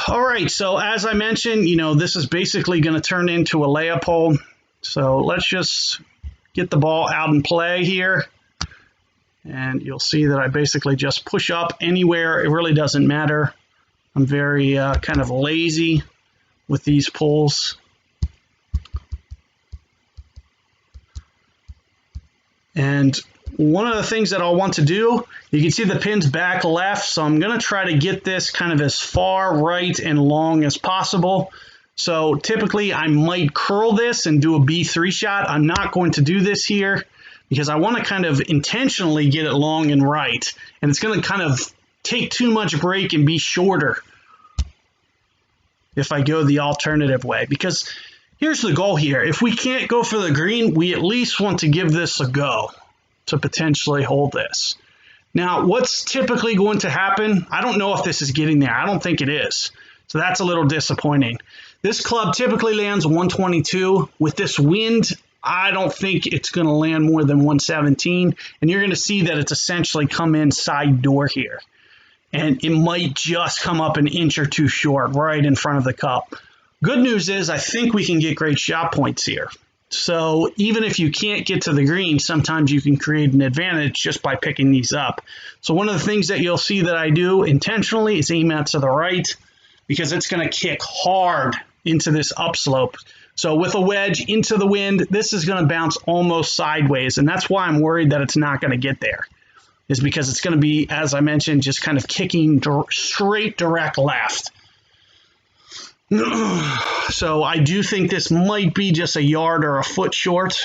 All right, so as I mentioned, this is basically going to turn into a layup hole. So let's just get the ball out and play here. And you'll see that I basically just push up anywhere. It really doesn't matter. I'm very kind of lazy with these pulls. And one of the things that I'll want to do, you can see the pin's back left, so I'm going to try to get this kind of as far right and long as possible. So typically I might curl this and do a B3 shot. I'm not going to do this here because I want to kind of intentionally get it long and right. And it's going to kind of take too much break and be shorter if I go the alternative way. Because here's the goal here. If we can't go for the green, we at least want to give this a go to potentially hold this. Now, what's typically going to happen? I don't know if this is getting there. I don't think it is. So that's a little disappointing. This club typically lands 122. With this wind, I don't think it's going to land more than 117. And you're going to see that it's essentially come in side door here. And it might just come up an inch or two short right in front of the cup. Good news is I think we can get great shot points here. So even if you can't get to the green, sometimes you can create an advantage just by picking these up. So one of the things that you'll see that I do intentionally is aim out to the right because it's going to kick hard into this upslope. So with a wedge into the wind, this is going to bounce almost sideways. And that's why I'm worried that it's not going to get there, is because it's going to be, as I mentioned, just kind of kicking straight direct left. So I do think this might be just a yard or a foot short.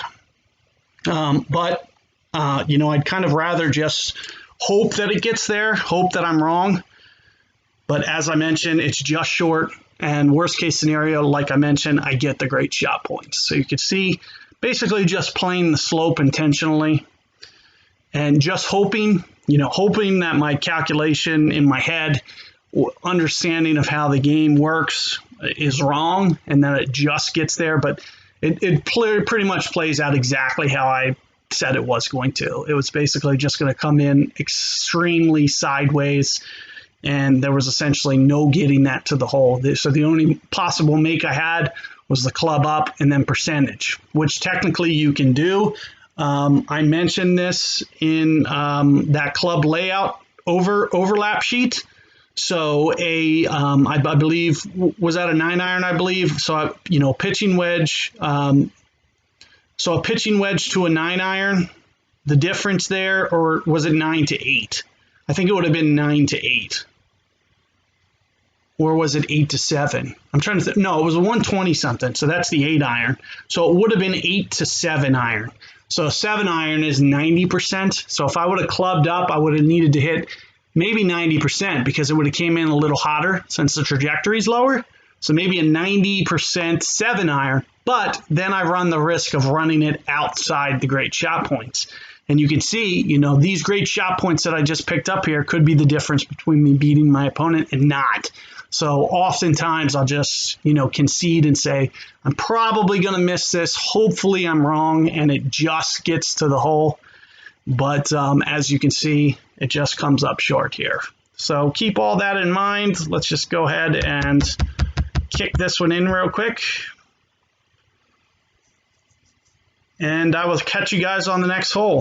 But I'd kind of rather just hope that it gets there, hope that I'm wrong. But as I mentioned, it's just short. And worst case scenario, like I mentioned, I get the great shot points. So you can see basically just playing the slope intentionally and just hoping that my calculation in my head, understanding of how the game works is wrong and that it just gets there. But it pretty much plays out exactly how I said it was going to. It was basically just going to come in extremely sideways, and there was essentially no getting that to the hole. So the only possible make I had was the club up and then percentage, which technically you can do. I mentioned this in that club layout overlap sheet. So I believe, was that a 9-iron, I believe? So, pitching wedge. So a pitching wedge to a 9-iron, the difference there, or was it 9 to 8? I think it would have been 9 to 8. Or was it 8 to 7? I'm trying to think. No, it was a 120 something. So that's the 8-iron. So it would have been 8 to 7 iron. So a 7-iron is 90%. So if I would have clubbed up, I would have needed to hit maybe 90% because it would have came in a little hotter since the trajectory is lower. So maybe a 90% 7-iron, but then I run the risk of running it outside the great shot points. And you can see, these great shot points that I just picked up here could be the difference between me beating my opponent and not. So oftentimes I'll just, concede and say, I'm probably going to miss this. Hopefully I'm wrong and it just gets to the hole. But as you can see, it just comes up short here. So keep all that in mind. Let's just go ahead and kick this one in real quick. And I will catch you guys on the next hole.